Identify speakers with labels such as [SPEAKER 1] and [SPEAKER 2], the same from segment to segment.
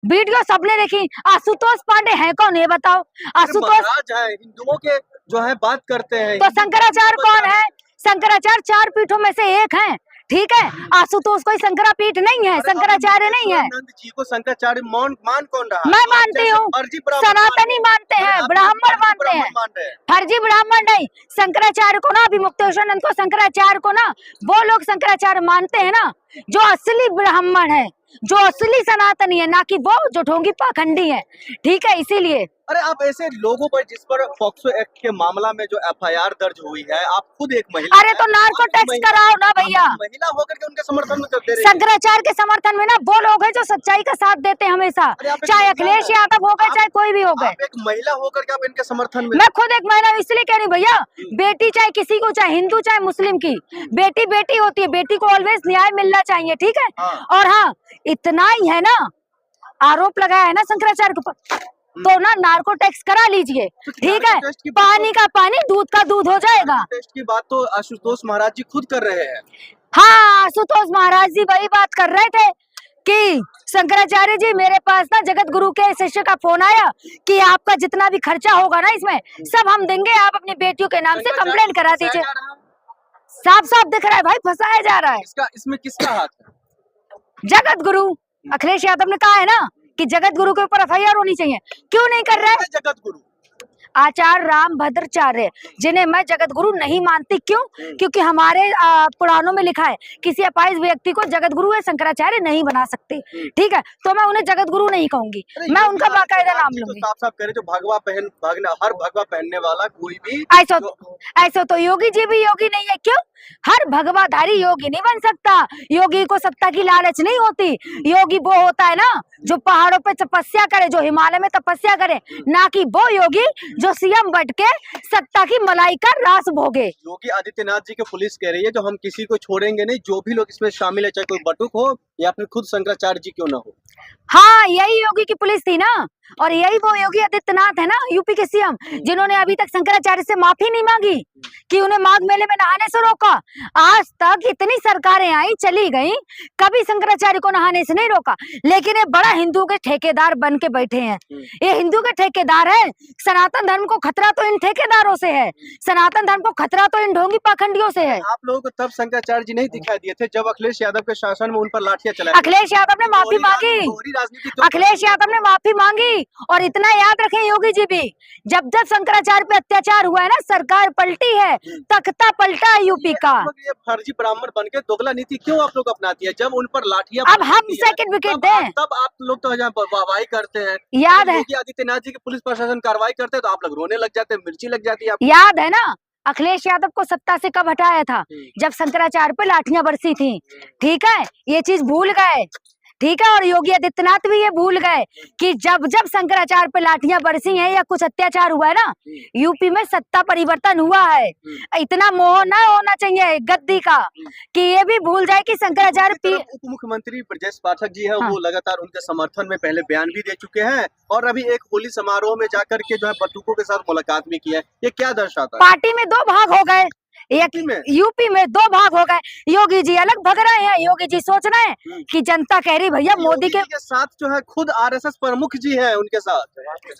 [SPEAKER 1] Video सबने देखी। आशुतोष पांडे है कौन, ये बताओ। आशुतोष
[SPEAKER 2] महाराज है, हिंदुओं के जो है बात करते हैं।
[SPEAKER 1] तो शंकराचार्य कौन है? शंकराचार्य 4 पीठों में से एक है, ठीक है। आशुतोष कोई शंकरा पीठ नहीं है, शंकराचार्य नहीं है।
[SPEAKER 2] नंद जी को शंकराचार्य मान कौन रहा?
[SPEAKER 1] मैं मानती हूँ, सनातनी मानते हैं, ब्राह्मण मानते हैं, फर्जी ब्राह्मण नहीं। शंकराचार्य को ना, अभी मुक्तेश्वरानंद को, शंकराचार्य को ना, वो लोग शंकराचार्य मानते हैं ना जो असली ब्राह्मण है, जो असली सनातनी है, ना कि वो जो ढोंगी पाखंडी है, ठीक है। इसीलिए
[SPEAKER 2] अरे आप ऐसे लोगों पर जिस पर पॉक्सो एक्ट के मामला में जो एफआईआर दर्ज हुई है, आप खुद एक महिला,
[SPEAKER 1] अरे तो नार्को टैक्स कराओ ना भैया।
[SPEAKER 2] महिला होकर के उनके समर्थन में करते रहे।
[SPEAKER 1] शंकराचार्य के समर्थन में ना वो लोग हैं जो सच्चाई का साथ देते हैं हमेशा, चाहे अखिलेश यादव हो गए, चाहे कोई भी हो गए।
[SPEAKER 2] एक महिला होकर के आप इनके समर्थन में?
[SPEAKER 1] मैं खुद एक महिला इसलिए कह रही भैया, बेटी चाहे किसी को, चाहे हिंदू चाहे मुस्लिम की, बेटी बेटी होती है, बेटी को ऑलवेज न्याय मिलना चाहिए, ठीक है। और हाँ, इतना ही है ना, आरोप लगाया है ना शंकराचार्य के ऊपर, तो ना नार्को टैक्स करा लीजिए, ठीक है। पानी का पानी, दूध का दूध हो जाएगा।
[SPEAKER 2] टेस्ट की बात तो आशुतोष महाराज जी खुद कर रहे हैं।
[SPEAKER 1] हाँ, आशुतोष महाराज जी वही बात कर रहे थे कि शंकराचार्य जी, मेरे पास ना जगत गुरु के शिष्य का फोन आया कि आपका जितना भी खर्चा होगा ना इसमें सब हम देंगे, आप अपनी बेटियों के नाम से कंप्लेंट करा दीजिए। साफ साफ दिख रहा है भाई, फंसाया जा रहा है।
[SPEAKER 2] इसमें किसका हाथ है?
[SPEAKER 1] जगत गुरु अखिलेश यादव ने कहा है ना कि जगत गुरु के ऊपर एफआईआर होनी चाहिए, क्यों नहीं कर रहा है?
[SPEAKER 2] जगत गुरु
[SPEAKER 1] आचार्य रामभद्राचार्य, जिन्हें मैं जगत गुरु नहीं मानती। क्यों? क्योंकि हमारे पुराणों में लिखा है किसी अपाहिज व्यक्ति को जगत गुरु या शंकराचार्य नहीं बना सकते, ठीक है। तो मैं उन्हें जगत गुरु नहीं कहूंगी, मैं उनका बाकायदा नाम लूंगी।
[SPEAKER 2] साफ साफ कह रहे, जो हर भगवा पहनने वाला कोई भी
[SPEAKER 1] ऐसा तो योगी जी भी योगी नहीं है। क्यों? हर भगवाधारी योगी नहीं बन सकता। योगी को सत्ता की लालच नहीं होती। योगी वो होता है ना जो पहाड़ों पे तपस्या करे, जो हिमालय में तपस्या करे, ना कि वो योगी जो सीएम बट के सत्ता की मलाई का रास भोगे।
[SPEAKER 2] योगी आदित्यनाथ जी की पुलिस कह रही है जो हम किसी को छोड़ेंगे नहीं, जो भी लोग इसमें शामिल है, चाहे कोई बटुक हो या फिर खुद शंकराचार्य जी क्यों ना हो।
[SPEAKER 1] हाँ, यही योगी की पुलिस थी ना, और यही वो योगी आदित्यनाथ है ना, यूपी के सीएम, जिन्होंने अभी तक शंकराचार्य से माफी नहीं मांगी कि उन्हें माघ मेले में नहाने से रोका। आज तक इतनी सरकारें आई चली गई, कभी शंकराचार्य को नहाने से नहीं रोका। लेकिन ये बड़ा हिंदू के ठेकेदार बन के बैठे हैं। ये हिंदू के ठेकेदार है। सनातन धर्म को खतरा तो इन ठेकेदारों से है, सनातन धर्म को खतरा तो इन ढोंगी पाखंडियों से है।
[SPEAKER 2] आप लोगों को तब शंकराचार्य जी नहीं दिखाई दिए थे जब अखिलेश यादव के शासन में उन पर लाठियां चलाई?
[SPEAKER 1] अखिलेश यादव ने माफी मांगी, अखिलेश यादव ने माफी मांगी। और इतना याद रखें योगी जी भी, जब जब शंकराचार्य पे अत्याचार हुआ है ना, सरकार पलटी है, तख्ता पलटा है यूपी का।
[SPEAKER 2] ये फर्जी ब्राह्मण बन के दोगला नीति क्यों आप लोग अपनाती है? जब उन पर लाठियां,
[SPEAKER 1] अब हम सेकंड विकेट दें
[SPEAKER 2] तब आप लोग तो यहाँ वाहवाही करते हैं।
[SPEAKER 1] याद है
[SPEAKER 2] योगी आदित्यनाथ जी की पुलिस प्रशासन कार्रवाई करते हैं तो आप लोग रोने लग जाते हैं, मिर्ची लग जाती है।
[SPEAKER 1] याद है ना अखिलेश यादव को सत्ता से कब हटाया था? जब शंकराचार्य पे लाठियां बरसी थी, ठीक है। ये चीज भूल गए, ठीक है। और योगी आदित्यनाथ भी ये भूल गए कि जब जब शंकराचार्य पे लाठियां बरसी हैं या कुछ अत्याचार हुआ है ना, यूपी में सत्ता परिवर्तन हुआ है। इतना मोह ना होना चाहिए गद्दी का कि ये भी भूल जाए कि शंकराचार्य।
[SPEAKER 2] उप मुख्यमंत्री ब्रजेश पाठक जी है, वो लगातार उनके समर्थन में पहले बयान भी दे चुके हैं और अभी एक होली समारोह में जाकर के जो है बटुकों के साथ मुलाकात भी की है। ये क्या दर्शाता है?
[SPEAKER 1] पार्टी में 2 भाग हो गए, यूपी में 2 भाग हो गए। योगी जी अलग भग रहे हैं। योगी जी सोच रहे हैं कि जनता कह रही भैया मोदी के
[SPEAKER 2] साथ जो है खुद आरएसएस प्रमुख जी है उनके साथ,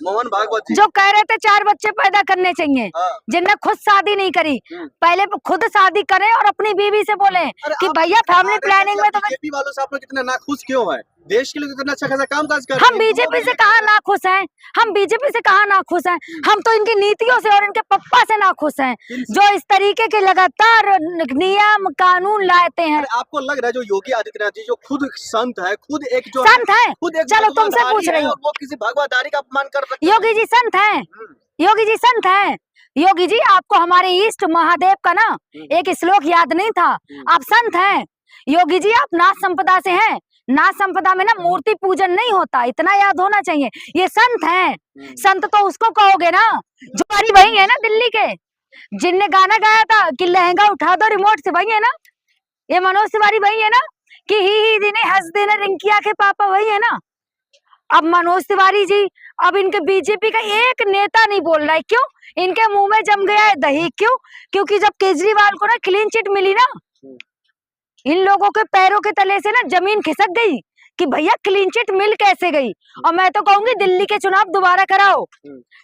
[SPEAKER 2] मोहन भागवत जी,
[SPEAKER 1] जो कह रहे थे 4 बच्चे पैदा करने चाहिए, जिनने खुद शादी नहीं करी, पहले खुद शादी करें और अपनी बीवी से बोले कि भैया फैमिली प्लानिंग में। तो
[SPEAKER 2] बीजेपी वालों से आप लोग इतना नाखुश क्यों है? देश के लिए इतना अच्छा खासा काम काज कर।
[SPEAKER 1] हम बीजेपी से कहाँ नाखुश हैं? हम बीजेपी से कहाँ नाखुश हैं? हम तो इनकी नीतियों से और इनके पप्पा से नाखुश हैं, जो इस तरीके के लगातार नियम कानून लाते हैं।
[SPEAKER 2] आपको लग रहा है जो योगी आदित्यनाथ जी जो खुद संत है, खुद एक जो
[SPEAKER 1] संत है, चलो तुमसे पूछ रही हूँ,
[SPEAKER 2] वो किसी भगवाधारी का अपमान कर सकते?
[SPEAKER 1] योगी जी संत है, योगी जी संत है। योगी जी आपको हमारे इष्ट महादेव का ना एक श्लोक याद नहीं था? आप संत हैं योगी जी, आप नाथ संपदा से हैं। नाथ संपदा में ना मूर्ति पूजन नहीं होता, इतना याद होना चाहिए। ये संत हैं। संत तो उसको कहोगे ना जो हमारी वही है ना दिल्ली के, जिनने गाना गाया था कि लहंगा उठा दो रिमोट से, वही है ना? ये मनोज तिवारी वही है ना कि ही दिने हंस देने रिंकिया के पापा, वही है ना? अब मनोज तिवारी जी, अब इनके बीजेपी का एक नेता नहीं बोल रहा है। क्यों? इनके मुंह में जम गया है दही। क्यों? क्योंकि जब केजरीवाल को ना क्लीन चिट मिली ना, इन लोगों के पैरों के तले से ना जमीन खिसक गई कि भैया क्लीन चिट मिल कैसे गई। और मैं तो कहूंगी दिल्ली के चुनाव दोबारा कराओ,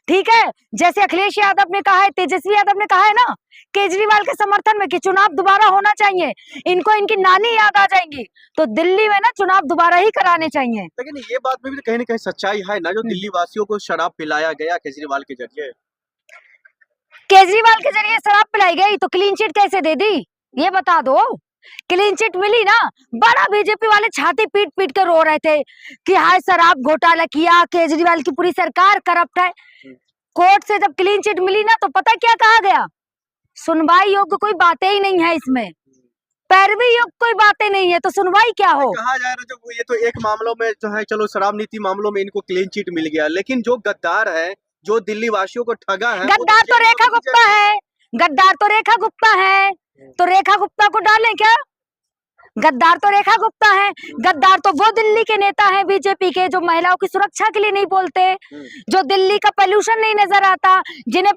[SPEAKER 1] ठीक है। जैसे अखिलेश यादव ने कहा है, तेजस्वी यादव ने कहा है ना केजरीवाल के समर्थन में कि चुनाव दोबारा होना चाहिए, इनको इनकी नानी याद आ जाएंगी, तो दिल्ली में ना चुनाव दोबारा ही कराने चाहिए।
[SPEAKER 2] लेकिन ये बात में भी कहीं ना कहीं सच्चाई है ना, जो दिल्ली वासियों को शराब पिलाया गया केजरीवाल के जरिए।
[SPEAKER 1] केजरीवाल के जरिए शराब पिलाई गई तो क्लीन चिट कैसे दे दी, ये बता दो। क्लीन चिट मिली ना, बड़ा बीजेपी वाले छाती पीट पीट के रो रहे थे कि हाय शराब घोटाला किया, केजरीवाल की पूरी सरकार करप्ट है। कोर्ट से जब क्लीन चिट मिली ना तो पता क्या कहा गया, सुनवाई योग्य कोई बातें ही नहीं है, इसमें पैरवी योग्य कोई बातें नहीं है, तो सुनवाई क्या हो।
[SPEAKER 2] कहा जा रहा है ये तो एक मामलों में जो है, चलो शराब नीति मामलों में इनको क्लीन चिट मिल गया, लेकिन जो गद्दार है, जो दिल्ली वासियों को ठगा है,
[SPEAKER 1] गद्दार तो रेखा गुप्ता है, गद्दार तो रेखा गुप्ता है, तो रेखा गुप्ता को डालें क्या, गद्दार तो रेखा गुप्ता है। गद्दार तो वो दिल्ली के नेता हैं बीजेपी के जो महिलाओं की सुरक्षा के लिए नहीं बोलते, जो दिल्ली का पोल्यूशन नहीं नजर आता, जिन्हें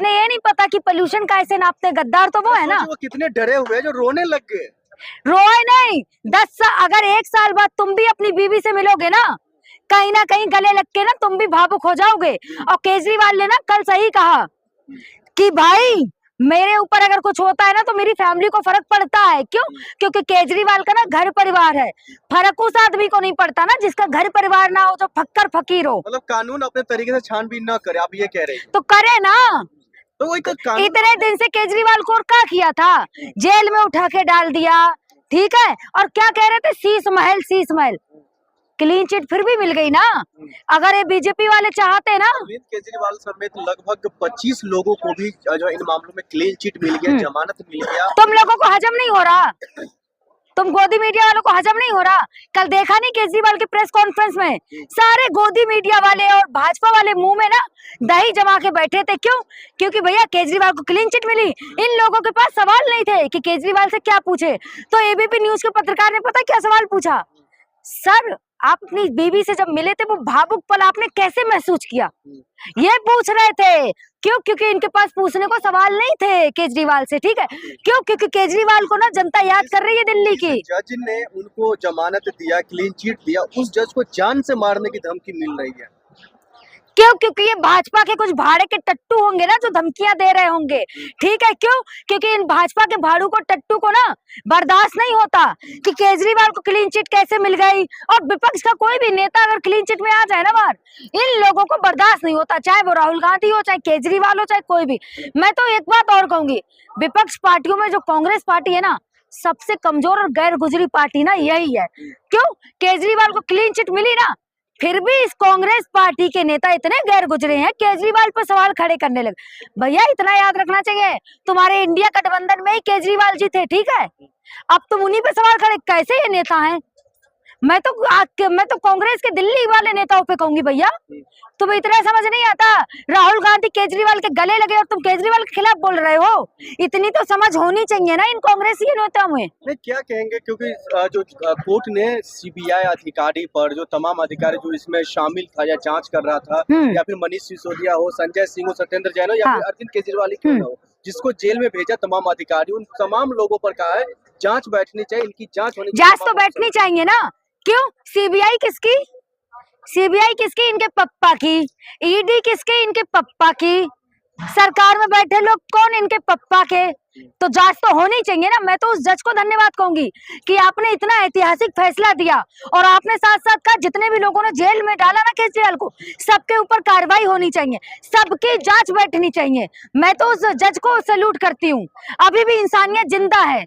[SPEAKER 1] ये नहीं पता कि पोल्यूशन कैसे नापते, गद्दार तो वो है ना।
[SPEAKER 2] वो कितने डरे हुए जो रोने लग गए।
[SPEAKER 1] रोए नहीं, अगर 1 साल बाद तुम भी अपनी बीवी से मिलोगे ना कहीं गले लग के ना तुम भी भावुक हो जाओगे। और केजरीवाल ने ना कल सही कहा कि भाई मेरे ऊपर अगर कुछ होता है ना तो मेरी फैमिली को फर्क पड़ता है। क्यों? क्योंकि केजरीवाल का ना घर परिवार है, फर्क उस आदमी को नहीं पड़ता ना जिसका घर परिवार ना हो, जो फक्कर फकीर हो।
[SPEAKER 2] मतलब कानून अपने तरीके से छानबीन ना करे, आप ये कह रहे हैं?
[SPEAKER 1] तो करे ना,
[SPEAKER 2] तो वही तो
[SPEAKER 1] इतने दिन से केजरीवाल को और क्या किया था, जेल में उठा के डाल दिया, ठीक है। और क्या कह रहे थे, शीश महल। क्लीन चिट फिर भी मिल गई ना। अगर ये बीजेपी वाले चाहते ना,
[SPEAKER 2] केजरीवाल समेत लगभग 25 लोगों को भी जो इन मामलों में क्लीन चिट मिल गया, जमानत मिल गया।
[SPEAKER 1] तुम लोगों को हजम नहीं हो रहा, तुम गोदी मीडिया वालों को हजम नहीं हो रहा। कल देखा नहीं केजरीवाल की प्रेस कॉन्फ्रेंस में सारे गोदी मीडिया वाले और भाजपा वाले मुंह में ना दही जमा के बैठे थे। क्यों? क्योंकि भैया केजरीवाल को क्लीन चिट मिली, इन लोगों के पास सवाल नहीं थे कि केजरीवाल से क्या पूछे। तो एबीपी न्यूज के पत्रकार ने पता क्या सवाल पूछा, सर आप अपनी बीवी से जब मिले थे वो भावुक पल आपने कैसे महसूस किया, ये पूछ रहे थे। क्यों? क्योंकि इनके पास पूछने को सवाल नहीं थे केजरीवाल से, ठीक है। क्यों? क्योंकि केजरीवाल को ना जनता याद कर रही है दिल्ली की।
[SPEAKER 2] जज ने उनको जमानत दिया, क्लीन चिट दिया, उस जज को जान से मारने की धमकी मिल रही है।
[SPEAKER 1] क्यों? क्योंकि ये भाजपा के कुछ भाड़े के टट्टू होंगे ना जो धमकियां दे रहे होंगे, ठीक है। क्यों? क्योंकि इन भाजपा के भाड़ू को टट्टू को ना बर्दाश्त नहीं होता कि केजरीवाल को क्लीन चिट कैसे मिल गई। और विपक्ष का कोई भी नेता अगर क्लीन चिट में आ जाए ना बाहर, इन लोगों को बर्दाश्त नहीं होता, चाहे वो राहुल गांधी हो, चाहे केजरीवाल हो, चाहे कोई भी। मैं तो एक बात और कहूंगी, विपक्ष पार्टियों में जो कांग्रेस पार्टी है ना सबसे कमजोर और गैर गुजरी पार्टी ना यही है। क्यों? केजरीवाल को क्लीन चिट मिली ना, फिर भी इस कांग्रेस पार्टी के नेता इतने गैर गुजरे हैं, केजरीवाल पर सवाल खड़े करने लगे। भैया इतना याद रखना चाहिए, तुम्हारे इंडिया गठबंधन में ही केजरीवाल जी थे, ठीक है। अब तुम उन्हीं पे सवाल खड़े, कैसे ये नेता हैं। मैं तो कांग्रेस के दिल्ली वाले नेताओं पे कहूंगी भैया तुम्हें इतना समझ नहीं आता, राहुल गांधी केजरीवाल के गले लगे और तुम केजरीवाल के खिलाफ बोल रहे हो। इतनी तो समझ होनी चाहिए ना इन कांग्रेसी नेताओं में।
[SPEAKER 2] नहीं, क्या कहेंगे, क्योंकि जो कोर्ट ने सीबीआई अधिकारी पर, जो तमाम अधिकारी जो इसमें शामिल था या जांच कर रहा था, या फिर मनीष सिसोदिया हो, संजय सिंह हो, सत्येंद्र जैन हो, या फिर अरविंद केजरीवाल ही क्यों ना हो, जिसको जेल में भेजा तमाम अधिकारी, उन तमाम लोगों पर कहा है जांच बैठनी चाहिए, इनकी जांच होनी चाहिए।
[SPEAKER 1] जांच तो बैठनी चाहिए ना। क्यों? सीबीआई किसकी? सीबीआई किसकी? इनके पप्पा की। ईडी किसके? इनके पप्पा की। सरकार में बैठे लोग कौन? इनके पप्पा के। तो जांच तो होनी चाहिए ना। मैं तो उस जज को धन्यवाद कहूंगी कि आपने इतना ऐतिहासिक फैसला दिया, और आपने साथ साथ कहा जितने भी लोगों ने जेल में डाला ना केजरीवाल को, सबके ऊपर कार्रवाई होनी चाहिए, सबकी जांच बैठनी चाहिए। मैं तो उस जज को सैल्यूट करती हूँ, अभी भी इंसानियत जिंदा है।